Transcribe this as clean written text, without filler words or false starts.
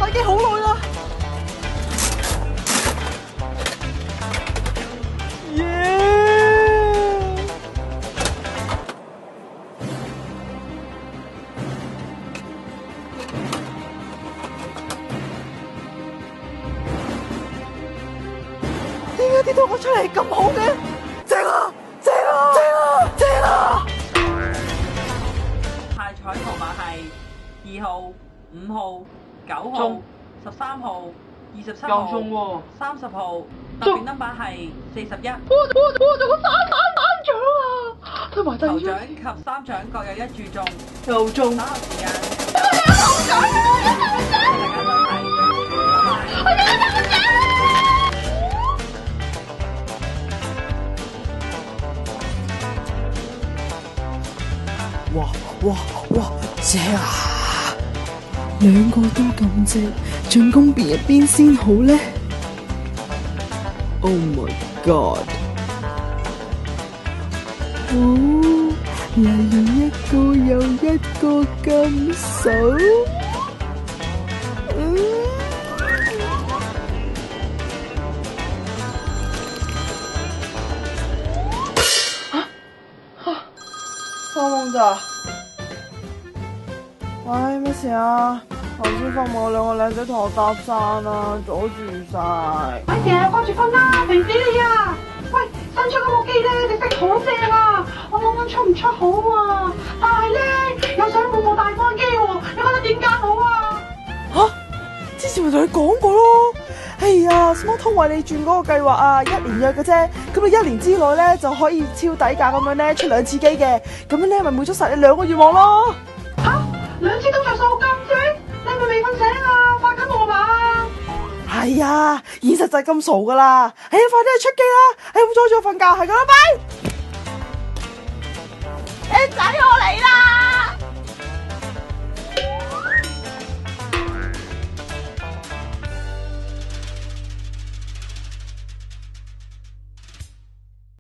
已經好耐啦。點解啲同學出嚟咁好嘅？正啊！正啊！正啊！正啊！派彩號碼係2號、5號、9號、13號、27號、30號，特別 number 係41。我做個三獎啊！同埋第二頭獎及三獎各有1注中，又中。稍後時間。頭獎啊！大家再睇，拜拜。哇哇哇！正啊！兩個都咁正，進攻邊一邊先好呢？ Oh my god！ 哦，例如一個又一個咁數。發夢咋？唉，咩事啊？頭先發夢有兩個靚仔同我搭訕啊，阻住晒。哎呀，掛住瞓啦，肥死你啊！喂，新出嗰部機咧，隻色好正啊！我諗緊出唔出好啊？但係咧，又想換部大光機喎，你覺得點揀好啊？之前咪同你講過咯。哎呀，Smart 通為你轉嗰個計劃啊，1年約嘅啫。咁你1年之內咧就可以超底價咁樣咧出2次機嘅，咁樣咧咪滿足晒你2個願望咯。嚇，2次都着數咁正？你係咪未瞓醒啊？發緊我嘛？係啊，現實就係咁傻噶啦。哎呀，快啲去出機啦！哎呀，唔阻住我瞓覺，係咁啦，拜。仔，我嚟啦！